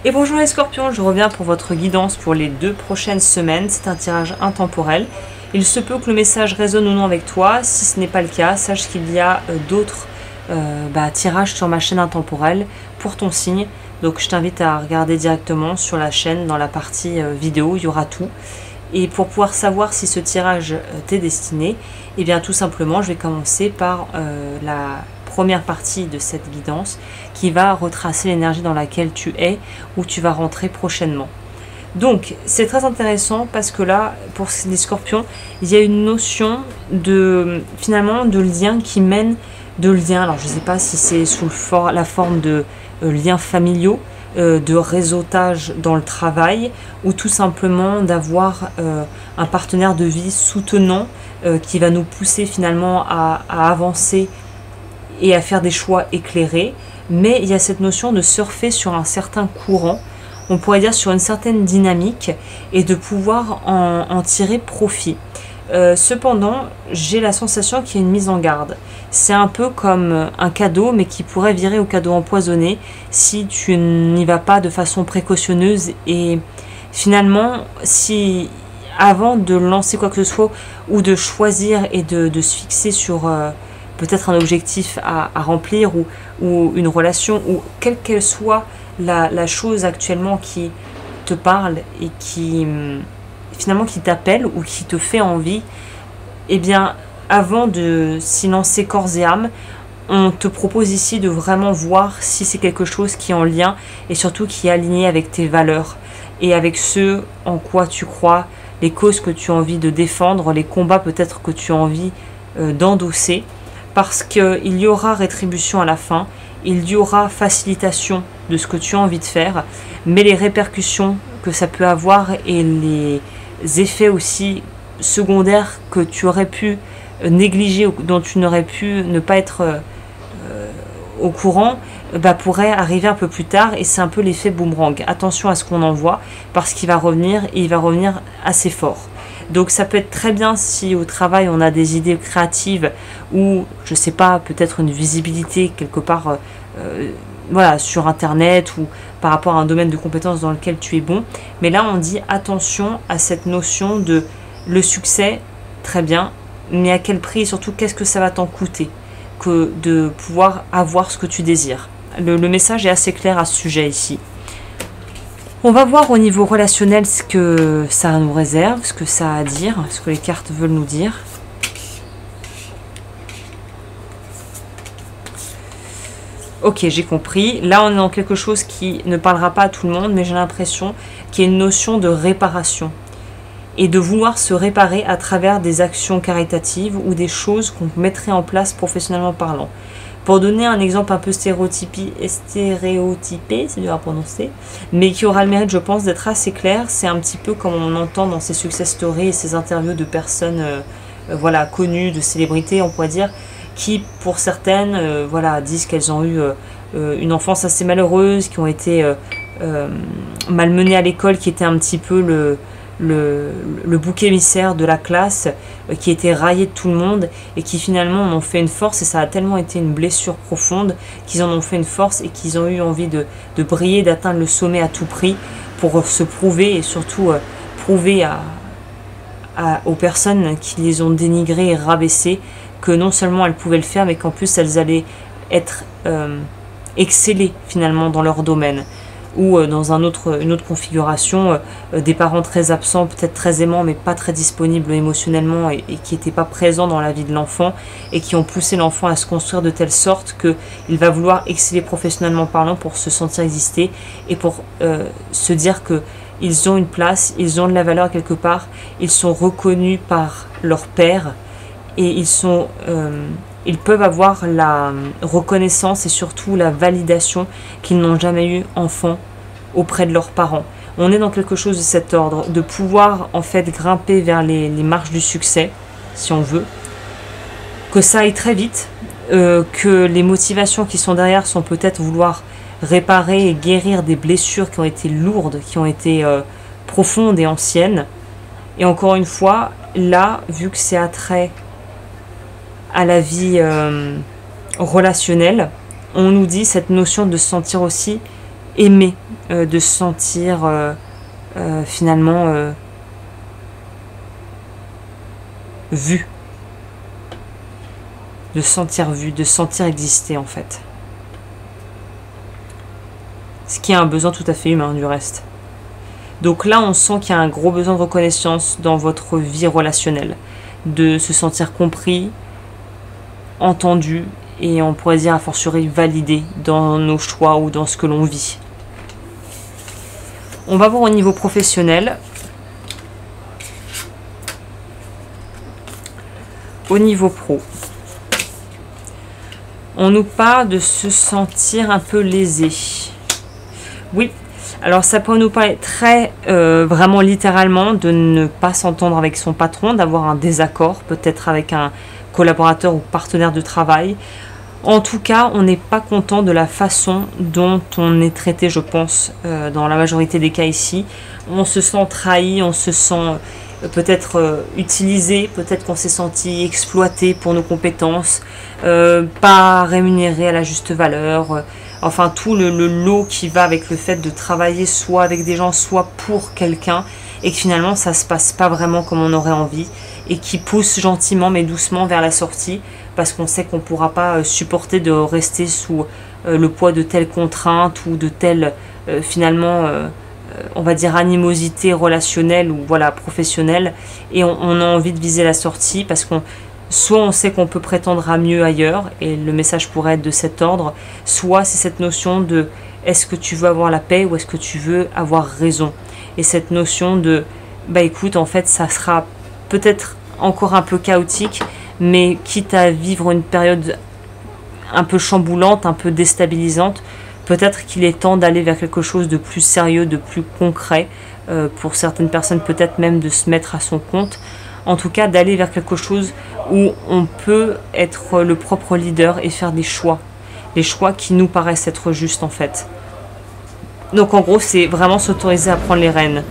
Et bonjour les scorpions, je reviens pour votre guidance pour les 2 prochaines semaines. C'est un tirage intemporel. Il se peut que le message résonne ou non avec toi. Si ce n'est pas le cas, sache qu'il y a d'autres tirages sur ma chaîne intemporelle pour ton signe. Donc je t'invite à regarder directement sur la chaîne dans la partie vidéo, il y aura tout. Et pour pouvoir savoir si ce tirage t'est destiné, eh bien tout simplement je vais commencer par la première partie de cette guidance qui va retracer l'énergie dans laquelle tu es ou tu vas rentrer prochainement. Donc c'est très intéressant parce que là pour les scorpions il y a une notion de finalement de lien qui mène de lien. Alors je ne sais pas si c'est sous la forme de liens familiaux, de réseautage dans le travail ou tout simplement d'avoir un partenaire de vie soutenant qui va nous pousser finalement à avancer et à faire des choix éclairés. Mais il y a cette notion de surfer sur un certain courant, on pourrait dire sur une certaine dynamique et de pouvoir en tirer profit. Cependant, j'ai la sensation qu'il y a une mise en garde. C'est un peu comme un cadeau, mais qui pourrait virer au cadeau empoisonné si tu n'y vas pas de façon précautionneuse. Et finalement, si avant de lancer quoi que ce soit, ou de choisir et de se fixer sur peut-être un objectif à remplir, ou une relation, ou quelle qu'elle soit la chose actuellement qui te parle et qui finalement qui t'appelle ou qui te fait envie, eh bien avant de s'y lancer corps et âme, on te propose ici de vraiment voir si c'est quelque chose qui est en lien et surtout qui est aligné avec tes valeurs et avec ce en quoi tu crois, les causes que tu as envie de défendre, les combats peut-être que tu as envie d'endosser, parce qu'il y aura rétribution à la fin, il y aura facilitation de ce que tu as envie de faire, mais les répercussions que ça peut avoir et les effets aussi secondaires que tu aurais pu négliger ou dont tu n'aurais pu ne pas être au courant, pourrait arriver un peu plus tard, et c'est un peu l'effet boomerang. Attention à ce qu'on envoie parce qu'il va revenir, et il va revenir assez fort. Donc ça peut être très bien si au travail on a des idées créatives ou je sais pas, peut-être une visibilité quelque part voilà, sur internet ou par rapport à un domaine de compétences dans lequel tu es bon. Mais là on dit attention à cette notion de le succès, très bien, mais à quel prix et surtout qu'est-ce que ça va t'en coûter que de pouvoir avoir ce que tu désires. Le message est assez clair à ce sujet ici. On va voir au niveau relationnel ce que ça nous réserve, ce que ça a à dire, ce que les cartes veulent nous dire. Ok, j'ai compris. Là, on est dans quelque chose qui ne parlera pas à tout le monde, mais j'ai l'impression qu'il y a une notion de réparation et de vouloir se réparer à travers des actions caritatives ou des choses qu'on mettrait en place professionnellement parlant. Pour donner un exemple un peu stéréotypé, c'est dur à prononcer, mais qui aura le mérite, je pense, d'être assez clair, c'est un petit peu comme on entend dans ces success stories et ces interviews de personnes voilà, connues, de célébrités, on pourrait dire, qui, pour certaines, voilà, disent qu'elles ont eu une enfance assez malheureuse, qui ont été malmenées à l'école, qui était un petit peu le bouc émissaire de la classe, qui était raillé de tout le monde et qui finalement en ont fait une force, et ça a tellement été une blessure profonde qu'ils en ont fait une force et qu'ils ont eu envie de briller, d'atteindre le sommet à tout prix pour se prouver et surtout prouver aux personnes qui les ont dénigrées et rabaissées que non seulement elles pouvaient le faire, mais qu'en plus elles allaient être excellées finalement dans leur domaine. Ou dans une autre configuration, des parents très absents, peut-être très aimants, mais pas très disponibles émotionnellement et qui n'étaient pas présents dans la vie de l'enfant et qui ont poussé l'enfant à se construire de telle sorte qu'il va vouloir exceller professionnellement parlant pour se sentir exister et pour se dire qu'ils ont une place, ils ont de la valeur quelque part, ils sont reconnus par leur père et ils peuvent avoir la reconnaissance et surtout la validation qu'ils n'ont jamais eu enfant auprès de leurs parents. On est dans quelque chose de cet ordre, de pouvoir en fait grimper vers les marches du succès, si on veut, que ça aille très vite, que les motivations qui sont derrière sont peut-être vouloir réparer et guérir des blessures qui ont été lourdes, qui ont été profondes et anciennes. Et encore une fois, là, vu que c'est attrait à la vie relationnelle, on nous dit cette notion de se sentir aussi aimé, de se sentir finalement vu, de se sentir vu, de se sentir exister en fait. Ce qui est un besoin tout à fait humain du reste. Donc là, on sent qu'il y a un gros besoin de reconnaissance dans votre vie relationnelle, de se sentir compris, entendu et on pourrait dire a fortiori validé dans nos choix ou dans ce que l'on vit. On va voir au niveau professionnel. Au niveau pro, on nous parle de se sentir un peu lésé. Oui, alors ça peut nous parler très vraiment littéralement de ne pas s'entendre avec son patron, d'avoir un désaccord peut-être avec un collaborateur ou partenaire de travail. En tout cas, on n'est pas content de la façon dont on est traité, je pense, dans la majorité des cas ici. On se sent trahi, on se sent peut-être utilisé, peut-être qu'on s'est senti exploité pour nos compétences, pas rémunéré à la juste valeur, enfin tout le lot qui va avec le fait de travailler soit avec des gens, soit pour quelqu'un, et que finalement ça se passe pas vraiment comme on aurait envie, et qui pousse gentiment mais doucement vers la sortie, parce qu'on sait qu'on ne pourra pas supporter de rester sous le poids de telles contraintes ou de telles finalement on va dire animosité relationnelle ou voilà professionnelle, et on a envie de viser la sortie parce qu'on soit on sait qu'on peut prétendre à mieux ailleurs et le message pourrait être de cet ordre, soit c'est cette notion de est-ce que tu veux avoir la paix ou est-ce que tu veux avoir raison, et cette notion de bah écoute en fait ça sera peut-être encore un peu chaotique, mais quitte à vivre une période un peu chamboulante, un peu déstabilisante, peut-être qu'il est temps d'aller vers quelque chose de plus sérieux, de plus concret, pour certaines personnes peut-être même de se mettre à son compte, en tout cas d'aller vers quelque chose où on peut être le propre leader et faire des choix, les choix qui nous paraissent être justes en fait. Donc en gros c'est vraiment s'autoriser à prendre les rênes.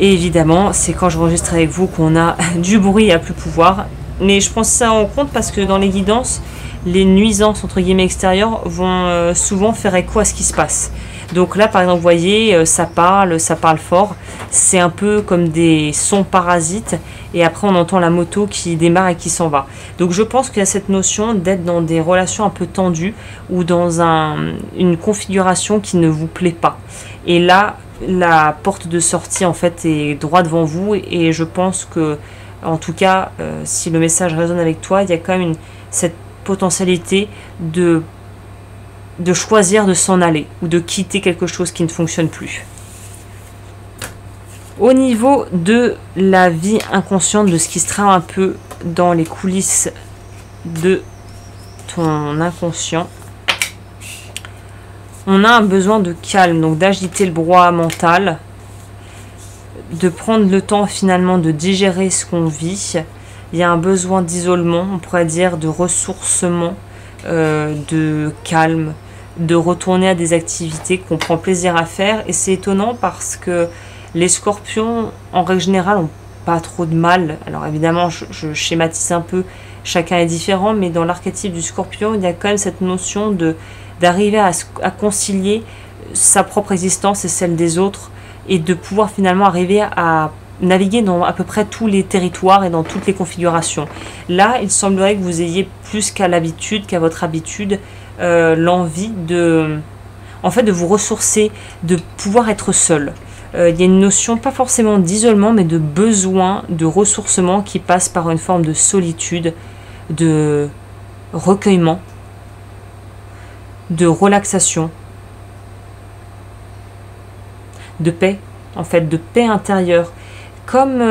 Et évidemment, c'est quand je enregistre avec vous qu'on a du bruit à plus pouvoir. Mais je prends ça en compte parce que dans les guidances, les nuisances entre guillemets extérieures vont souvent faire écho à ce qui se passe. Donc là, par exemple, vous voyez, ça parle fort. C'est un peu comme des sons parasites. Et après, on entend la moto qui démarre et qui s'en va. Donc je pense qu'il y a cette notion d'être dans des relations un peu tendues ou dans une configuration qui ne vous plaît pas. Et là, la porte de sortie en fait est droit devant vous, et je pense que en tout cas si le message résonne avec toi, il y a quand même cette potentialité de choisir de s'en aller ou de quitter quelque chose qui ne fonctionne plus. Au niveau de la vie inconsciente, de ce qui se trame un peu dans les coulisses de ton inconscient, on a un besoin de calme, donc d'agiter le brouhaha mental, de prendre le temps finalement de digérer ce qu'on vit. Il y a un besoin d'isolement, on pourrait dire de ressourcement, de calme, de retourner à des activités qu'on prend plaisir à faire. Et c'est étonnant parce que les scorpions, en règle générale, n'ont pas trop de mal. Alors évidemment, je schématise un peu, chacun est différent, mais dans l'archétype du scorpion, il y a quand même cette notion d'arriver à concilier sa propre existence et celle des autres, et de pouvoir finalement arriver à naviguer dans à peu près tous les territoires et dans toutes les configurations. Là, il semblerait que vous ayez plus qu'à l'habitude, qu'à votre habitude, l'envie de vous ressourcer, de pouvoir être seul. Il y a une notion, pas forcément d'isolement, mais de besoin de ressourcement qui passe par une forme de solitude, de recueillement, de relaxation, de paix, en fait, de paix intérieure. Comme,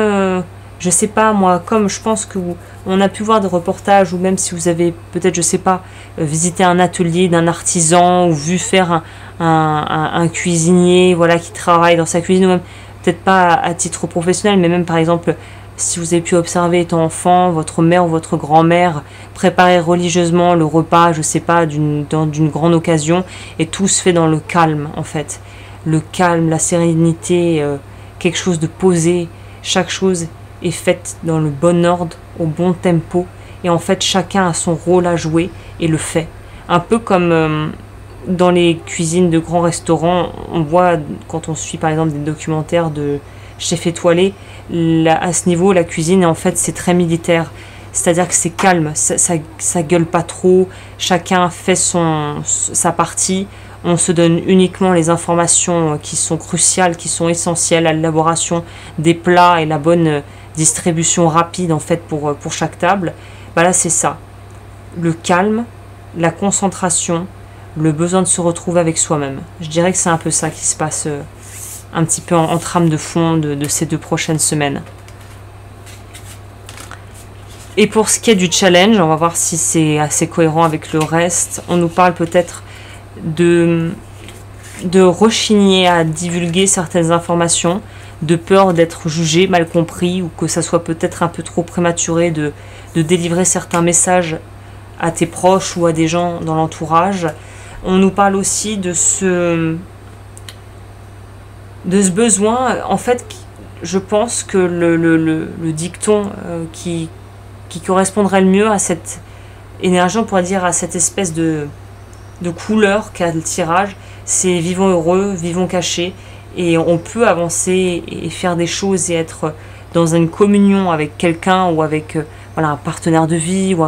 je sais pas moi, comme je pense que on a pu voir des reportages, ou même si vous avez peut-être, je sais pas, visité un atelier d'un artisan, ou vu faire un cuisinier, voilà, qui travaille dans sa cuisine, ou même, peut-être pas à titre professionnel, mais même par exemple, si vous avez pu observer étant enfant, votre mère ou votre grand-mère préparer religieusement le repas, je sais pas, dans une grande occasion, et tout se fait dans le calme, en fait. Le calme, la sérénité, quelque chose de posé, chaque chose est faite dans le bon ordre, au bon tempo, et en fait chacun a son rôle à jouer et le fait. Un peu comme dans les cuisines de grands restaurants, on voit, quand on suit par exemple des documentaires de chefs étoilés, à ce niveau, la cuisine, en fait, c'est très militaire. C'est-à-dire que c'est calme, ça gueule pas trop, chacun fait sa partie, on se donne uniquement les informations qui sont cruciales, qui sont essentielles à l'élaboration des plats et la bonne distribution rapide en fait pour chaque table. Bah là c'est ça, le calme, la concentration, le besoin de se retrouver avec soi-même. Je dirais que c'est un peu ça qui se passe un petit peu en trame de fond de ces 2 prochaines semaines. Et pour ce qui est du challenge, on va voir si c'est assez cohérent avec le reste. On nous parle peut-être de rechigner à divulguer certaines informations, de peur d'être jugé, mal compris, ou que ça soit peut-être un peu trop prématuré de délivrer certains messages à tes proches ou à des gens dans l'entourage. On nous parle aussi de ce besoin. En fait, je pense que le dicton qui correspondrait le mieux à cette énergie, on pourrait dire à cette espèce de couleur qu'a le tirage, c'est vivons heureux, vivons cachés, et on peut avancer et faire des choses et être dans une communion avec quelqu'un ou avec voilà, un partenaire de vie ou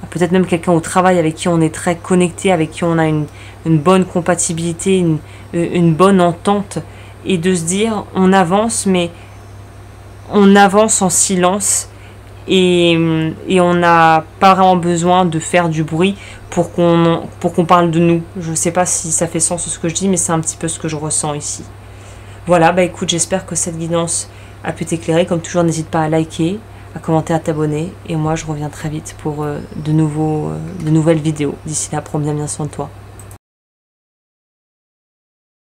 peut-être même quelqu'un au travail avec qui on est très connecté, avec qui on a une bonne compatibilité, une bonne entente, et de se dire on avance, mais on avance en silence. Et on n'a pas vraiment besoin de faire du bruit pour qu'on parle de nous. Je ne sais pas si ça fait sens ce que je dis, mais c'est un petit peu ce que je ressens ici. Voilà, bah écoute, j'espère que cette guidance a pu t'éclairer. Comme toujours, n'hésite pas à liker, à commenter, à t'abonner. Et moi, je reviens très vite pour de nouvelles vidéos. D'ici là, prends bien soin de toi.